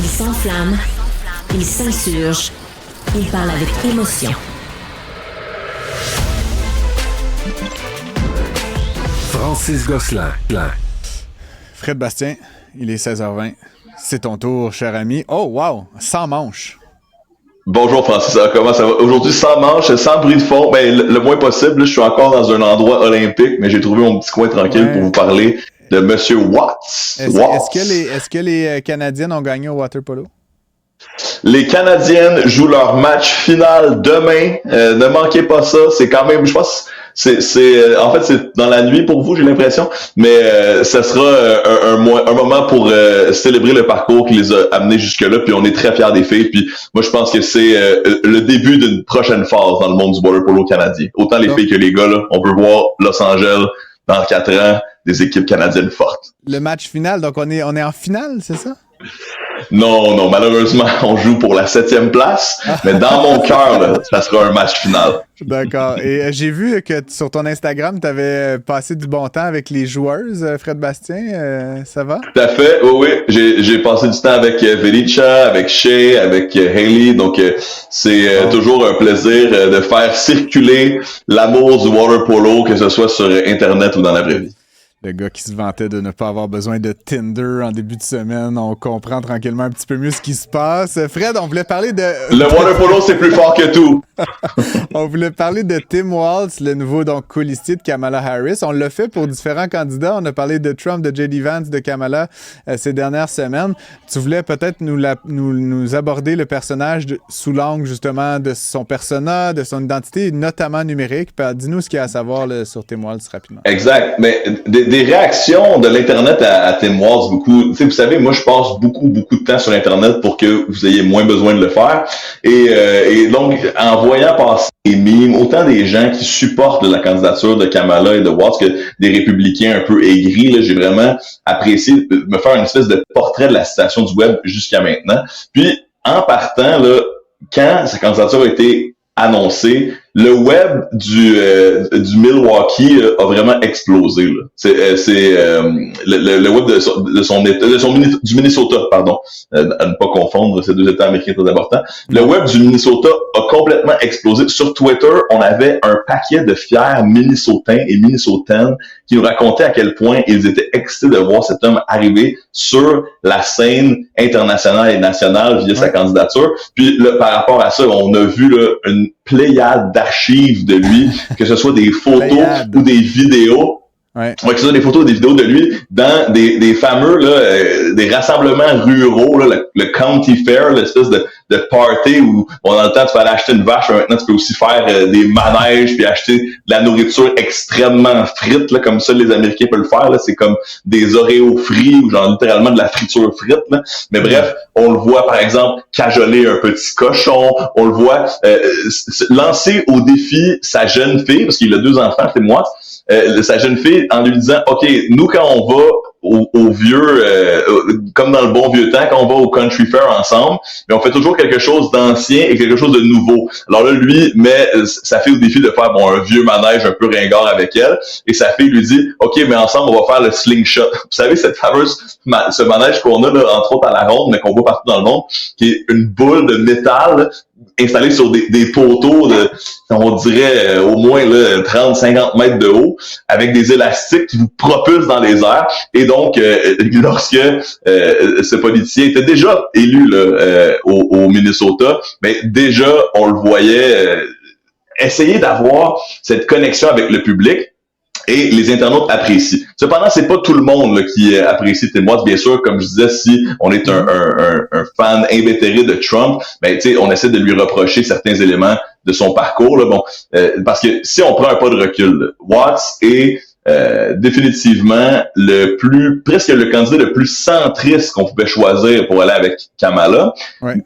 s'enflamme, il s'insurge, il parle avec émotion. Francis Gosselin. Fred Bastien, il est 16h20. C'est ton tour, cher ami. Oh, wow! Sans manche. Bonjour Francis, comment ça va? Aujourd'hui, sans manche, sans bruit de fond, le moins possible. Là, je suis encore dans un endroit olympique, mais j'ai trouvé mon petit coin tranquille pour vous parler de Monsieur Watts. Est-ce que les Canadiennes ont gagné au water polo? Les Canadiennes jouent leur match final demain. Ne manquez pas ça. C'est quand même, je pense, en fait, c'est dans la nuit pour vous, j'ai l'impression. Mais ça sera un moment pour célébrer le parcours qui les a amenés jusque-là. Puis on est très fiers des filles. Puis moi, je pense que c'est le début d'une prochaine phase dans le monde du water polo canadien. Autant les filles que les gars, là, on veut voir Los Angeles dans 4 ans, des équipes canadiennes fortes. Le match final, donc on est en finale, c'est ça? Non, malheureusement, on joue pour la 7e place, mais dans mon cœur, là, ça sera un match final. D'accord. Et j'ai vu que sur ton Instagram, tu avais passé du bon temps avec les joueuses, Fred Bastien. Ça va? Tout à fait, oui. J'ai passé du temps avec Velicha, avec Shea, avec Hailey. Donc, c'est toujours un plaisir de faire circuler l'amour du water polo, que ce soit sur Internet ou dans la vraie vie. Le gars qui se vantait de ne pas avoir besoin de Tinder en début de semaine, on comprend tranquillement un petit peu mieux ce qui se passe. Fred, on voulait parler de... Le water polo, c'est plus fort que tout. On voulait parler de Tim Walz, le nouveau colistier de Kamala Harris. On l'a fait pour différents candidats. On a parlé de Trump, de J.D. Vance, de Kamala ces dernières semaines. Tu voulais peut-être nous aborder le personnage sous l'angle justement de son persona, de son identité, notamment numérique. Dis-nous ce qu'il y a à savoir là, sur Tim Walz rapidement. Exact. Mais des réactions de l'Internet à Tim Walz, beaucoup. Vous savez, moi, je passe beaucoup de temps sur l'Internet pour que vous ayez moins besoin de le faire. Et donc, en voyant passer des mimes, autant des gens qui supportent la candidature de Kamala et de Walz que des républicains un peu aigris, là, j'ai vraiment apprécié me faire une espèce de portrait de la situation du web jusqu'à maintenant. Puis, en partant, là, quand sa candidature a été annoncée, le web du Milwaukee a vraiment explosé. Là. C'est le web du Minnesota, pardon, à ne pas confondre ces deux États américains très importants. Le web du Minnesota a complètement explosé. Sur Twitter, on avait un paquet de fiers Minnesotins et Minnesotaines qui nous racontaient à quel point ils étaient excités de voir cet homme arriver sur la scène internationale et nationale via sa candidature. Puis là, par rapport à ça, on a vu là, une pléiade d'archives de lui, que ce soit des photos ou des vidéos. Que ce soit des photos ou des vidéos de lui dans des fameux là, des rassemblements ruraux, là, le county fair, l'espèce de party où dans le temps tu fallait acheter une vache, mais maintenant tu peux aussi faire des manèges puis acheter de la nourriture extrêmement frite là, comme ça les Américains peuvent le faire là, c'est comme des Oreos frits ou genre littéralement de la friture frite là. Mais bref, on le voit par exemple cajoler un petit cochon, on le voit lancer au défi sa jeune fille parce qu'il a 2 enfants, c'est moi. Sa jeune fille en lui disant OK, nous quand on va au vieux comme dans le bon vieux temps, quand on va au country fair ensemble, mais on fait toujours quelque chose d'ancien et quelque chose de nouveau. Alors là, lui met sa fille au défi de faire un vieux manège un peu ringard avec elle, et sa fille lui dit OK, mais ensemble on va faire le slingshot. Vous savez cette fameuse ce manège qu'on a là, entre autres à la ronde, mais qu'on voit partout dans le monde, qui est une boule de métal là, installée sur des poteaux de, on dirait au moins là, 30-50 mètres de haut, avec des élastiques qui vous propulsent dans les airs. Et donc, lorsque ce politicien était déjà élu là, au Minnesota, mais déjà, on le voyait essayer d'avoir cette connexion avec le public. Et les internautes apprécient. Cependant, c'est pas tout le monde là, qui apprécie Tim Walz. Bien sûr, comme je disais, si on est un fan invétéré de Trump, ben tu sais, on essaie de lui reprocher certains éléments de son parcours. Là, parce que si on prend un pas de recul, là, Watts est définitivement presque le candidat le plus centriste qu'on pouvait choisir pour aller avec Kamala.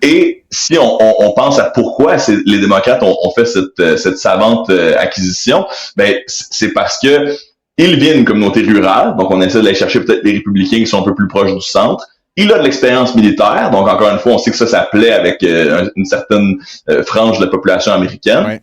Et si on pense à pourquoi les démocrates ont fait cette savante acquisition, ben c'est parce que il vient d'une communauté rurale, donc on essaie d'aller chercher peut-être les républicains qui sont un peu plus proches du centre. Il a de l'expérience militaire, donc encore une fois, on sait que ça plaît avec une certaine frange de la population américaine.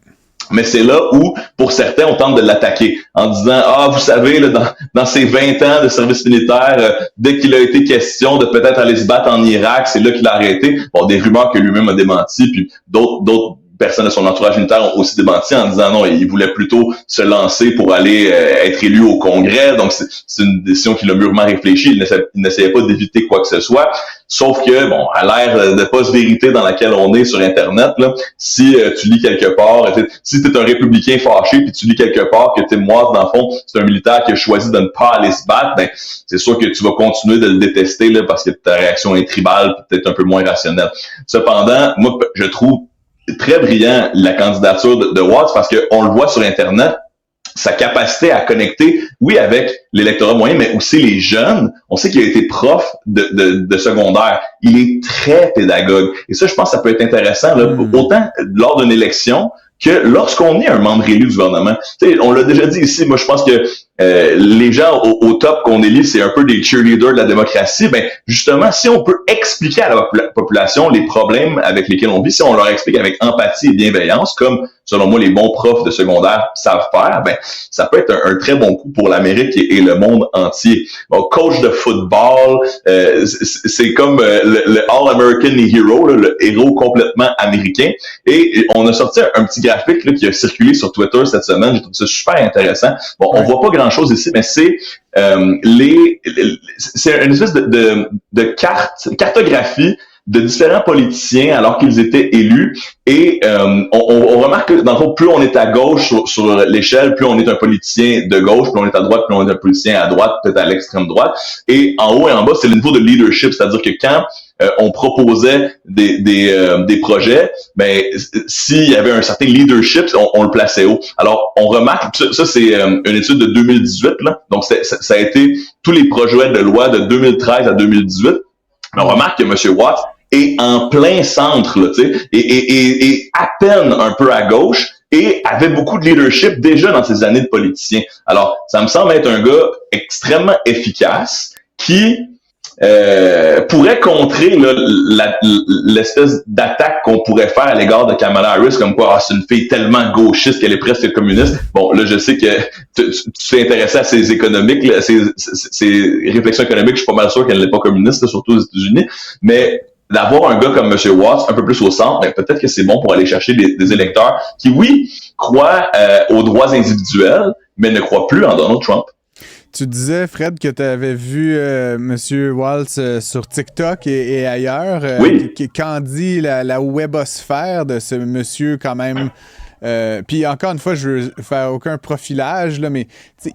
Mais c'est là où, pour certains, on tente de l'attaquer en disant « Ah, vous savez, là, dans ses 20 ans de service militaire, dès qu'il a été question de peut-être aller se battre en Irak, c'est là qu'il a arrêté. » Bon, des rumeurs que lui-même a démenties, puis d'autres personnes de son entourage militaire ont aussi démenti en disant non, il voulait plutôt se lancer pour aller être élu au Congrès. Donc, c'est une décision qu'il a mûrement réfléchi. Il n'essayait pas d'éviter quoi que ce soit. Sauf que, bon, à l'ère de post-vérité dans laquelle on est sur Internet, là, si tu lis quelque part, si tu es un républicain fâché, puis tu lis quelque part que Tim Walz, dans le fond, c'est un militaire qui a choisi de ne pas aller se battre, ben, c'est sûr que tu vas continuer de le détester là, parce que ta réaction est tribale, peut-être un peu moins rationnelle. Cependant, moi, je trouve très brillant la candidature de Watts parce qu'on le voit sur Internet, sa capacité à connecter, oui, avec l'électorat moyen, mais aussi les jeunes. On sait qu'il a été prof de secondaire. Il est très pédagogue. Et ça, je pense que ça peut être intéressant, là, autant lors d'une élection que lorsqu'on est un membre élu du gouvernement. Tu sais, on l'a déjà dit ici, moi je pense que les gens au top qu'on élit, c'est un peu des cheerleaders de la démocratie. Ben justement, si on peut expliquer à la population les problèmes avec lesquels on vit, si on leur explique avec empathie et bienveillance, comme selon moi les bons profs de secondaire savent faire, ben ça peut être un très bon coup pour l'Amérique et le monde entier. Bon, coach de football, c'est comme le All-American Hero, là, le héros complètement américain. Et on a sorti un petit graphique là, qui a circulé sur Twitter cette semaine. J'ai trouvé ça super intéressant. Bon, on voit pas grand-chose ici, mais c'est c'est une espèce de cartographie de différents politiciens alors qu'ils étaient élus. Et on remarque que, dans le fond, plus on est à gauche sur l'échelle, plus on est un politicien de gauche, plus on est à droite, plus on est un politicien à droite, peut-être à l'extrême droite. Et en haut et en bas, c'est le niveau de leadership, c'est-à-dire que quand on proposait des projets, ben s'il y avait un certain leadership, on le plaçait haut. Alors, on remarque, ça c'est une étude de 2018, là, donc ça a été tous les projets de loi de 2013 à 2018. On remarque que M. Watts est en plein centre, là, tu sais, et à peine un peu à gauche, et avait beaucoup de leadership déjà dans ses années de politicien. Alors, ça me semble être un gars extrêmement efficace qui pourrait contrer là, l'espèce d'attaque qu'on pourrait faire à l'égard de Kamala Harris, comme quoi c'est une fille tellement gauchiste qu'elle est presque communiste. Bon, là, je sais que tu t'es intéressé à ses économiques, là, ses réflexions économiques, je suis pas mal sûr qu'elle n'est pas communiste, là, surtout aux États-Unis, mais d'avoir un gars comme M. Watts un peu plus au centre, ben, peut-être que c'est bon pour aller chercher des électeurs qui, oui, croient aux droits individuels, mais ne croient plus en Donald Trump. Tu disais, Fred, que tu avais vu M. Walz sur TikTok et ailleurs. Oui. Qu'en dit la webosphère de ce monsieur quand même? Puis encore une fois, je veux faire aucun profilage, là, mais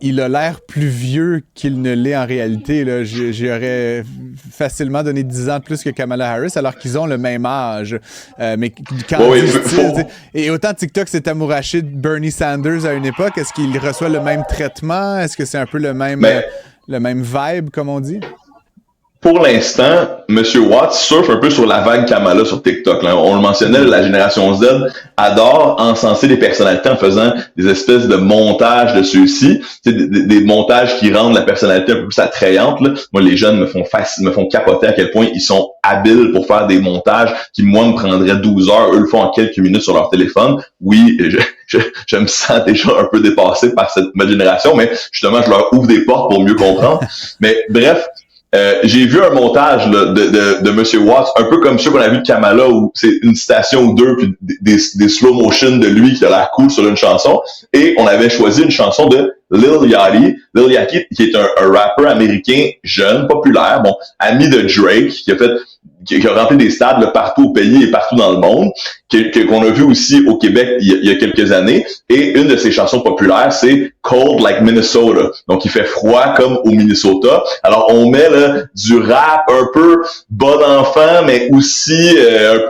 il a l'air plus vieux qu'il ne l'est en réalité. Là. J'aurais facilement donné 10 ans de plus que Kamala Harris, alors qu'ils ont le même âge. Mais quand et autant TikTok s'est amouraché de Bernie Sanders à une époque, est-ce qu'il reçoit le même traitement? Est-ce que c'est un peu le même vibe, comme on dit? Pour l'instant, M. Watts surfe un peu sur la vague Kamala sur TikTok. Là. On le mentionnait, la génération Z adore encenser des personnalités en faisant des espèces de montages de ceux-ci, des montages qui rendent la personnalité un peu plus attrayante. Là. Moi, les jeunes me font capoter à quel point ils sont habiles pour faire des montages qui, moi, me prendraient 12 heures. Eux le font en quelques minutes sur leur téléphone. Oui, je me sens déjà un peu dépassé par ma génération, mais justement, je leur ouvre des portes pour mieux comprendre. Mais bref, j'ai vu un montage là, de M. Watts, un peu comme ceux qu'on a vu de Kamala, où c'est une citation ou deux, puis des slow motion de lui qui a l'air cool sur une chanson, et on avait choisi une chanson de Lil Yachty, qui est un rappeur américain jeune, populaire, bon, ami de Drake, qui a rempli des stades là, partout au pays et partout dans le monde, qu'on a vu aussi au Québec il y a quelques années. Et une de ses chansons populaires, c'est Cold Like Minnesota. Donc, il fait froid comme au Minnesota. Alors, on met là, du rap un peu bon enfant, mais aussi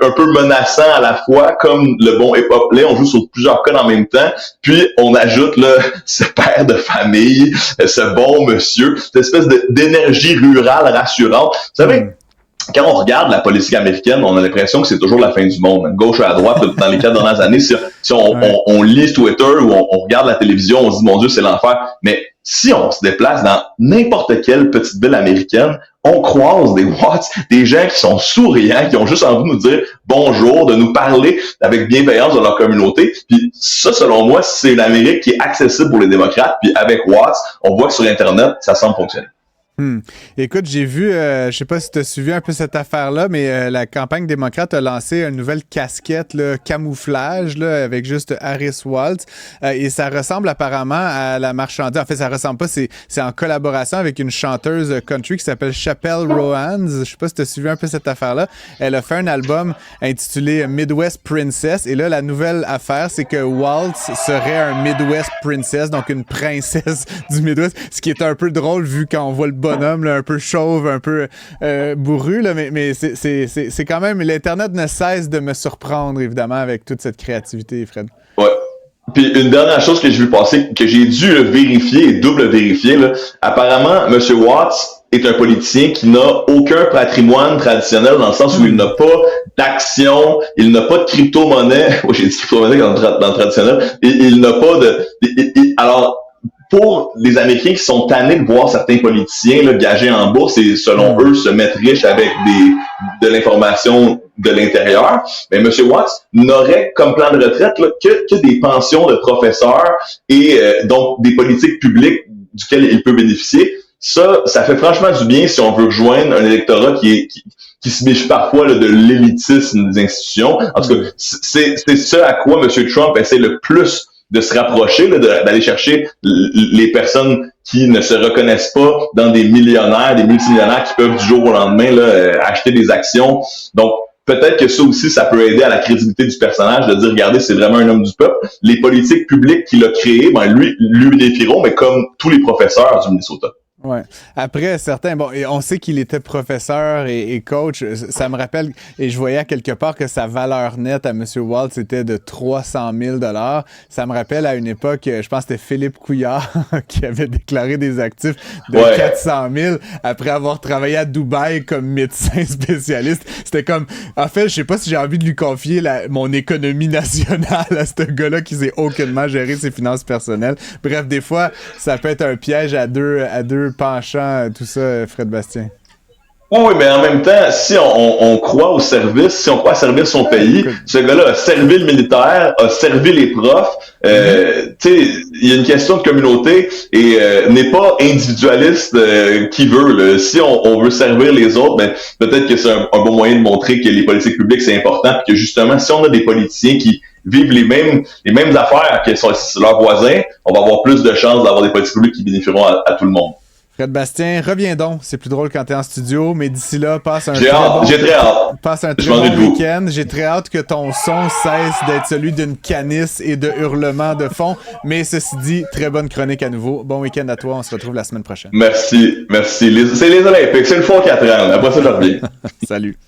un peu menaçant à la fois, comme le bon hip-hop. Là, on joue sur plusieurs codes en même temps. Puis, on ajoute là, ce père de famille, ce bon monsieur, cette espèce d'énergie rurale rassurante. Vous savez, quand on regarde la politique américaine, on a l'impression que c'est toujours la fin du monde, gauche à droite. Dans les 4 dernières années, si on lit Twitter ou on regarde la télévision, on se dit, mon Dieu, c'est l'enfer. Mais si on se déplace dans n'importe quelle petite ville américaine, on croise des Watts, des gens qui sont souriants, qui ont juste envie de nous dire bonjour, de nous parler avec bienveillance de leur communauté. Puis ça, selon moi, c'est une Amérique qui est accessible pour les démocrates. Puis avec Watts, on voit que sur Internet, ça semble fonctionner. Écoute, j'ai vu, je sais pas si tu as suivi un peu cette affaire-là, mais la campagne démocrate a lancé une nouvelle casquette là, camouflage là, avec juste Harris Waltz et ça ressemble apparemment à la marchandise. En fait, ça ressemble pas, c'est en collaboration avec une chanteuse country qui s'appelle Chappelle Roans. Je sais pas si tu as suivi un peu cette affaire-là. Elle a fait un album intitulé Midwest Princess et là, la nouvelle affaire, c'est que Waltz serait un Midwest Princess, donc une princesse du Midwest, ce qui est un peu drôle vu quand on voit le bonhomme là, un peu chauve, un peu bourru, là, mais c'est quand même... L'Internet ne cesse de me surprendre, évidemment, avec toute cette créativité, Fred. Ouais. Puis une dernière chose que j'ai vu passer, que j'ai dû vérifier et double vérifier, là, apparemment, M. Watts est un politicien qui n'a aucun patrimoine traditionnel dans le sens où il n'a pas d'action, il n'a pas de crypto-monnaie. Oui, j'ai dit crypto-monnaie dans le traditionnel. Et il n'a pas de... alors, pour les Américains qui sont tannés de voir certains politiciens là, gagés en bourse et selon eux se mettre riches avec de l'information de l'intérieur, mais M. Watts n'aurait comme plan de retraite là, que des pensions de professeurs et donc des politiques publiques duquel il peut bénéficier. Ça fait franchement du bien si on veut rejoindre un électorat qui se méfie parfois là, de l'élitisme des institutions. En tout cas, c'est ce à quoi M. Trump essaie le plus de se rapprocher, là, d'aller chercher les personnes qui ne se reconnaissent pas dans des millionnaires, des multimillionnaires qui peuvent du jour au lendemain là, acheter des actions. Donc, peut-être que ça aussi, ça peut aider à la crédibilité du personnage, de dire, regardez, c'est vraiment un homme du peuple. Les politiques publiques qu'il a créées, ben lui bénéficieront, mais comme tous les professeurs du Minnesota. Ouais. Après, certains, bon, et on sait qu'il était professeur et coach. Ça me rappelle, et je voyais à quelque part que sa valeur nette à M. Waltz était de 300 000 $. Ça me rappelle à une époque, je pense que c'était Philippe Couillard qui avait déclaré des actifs de 400 000 après avoir travaillé à Dubaï comme médecin spécialiste. C'était comme, en fait, je sais pas si j'ai envie de lui confier mon économie nationale à ce gars-là qui sait aucunement gérer ses finances personnelles. Bref, des fois, ça peut être un piège à deux penchant, tout ça, Fred Bastien. Oui, mais en même temps, si on croit au service, si on croit servir son pays, ce gars-là a servi le militaire, a servi les profs. Tu sais, il y a une question de communauté et n'est pas individualiste qui veut. Là. Si on veut servir les autres, ben peut-être que c'est un bon moyen de montrer que les politiques publiques c'est important, puis que justement, si on a des politiciens qui vivent les mêmes affaires que leurs voisins, on va avoir plus de chances d'avoir des politiques publiques qui bénéficieront à tout le monde. Fred Bastien, reviens donc. C'est plus drôle quand t'es en studio, mais d'ici là, passe un très bon week-end. J'ai très hâte que ton son cesse d'être celui d'une canisse et de hurlements de fond. Mais ceci dit, très bonne chronique à nouveau. Bon week-end à toi. On se retrouve la semaine prochaine. Merci. C'est les Olympiques. C'est le fond 4 ans. Après ça, je reviens. Salut.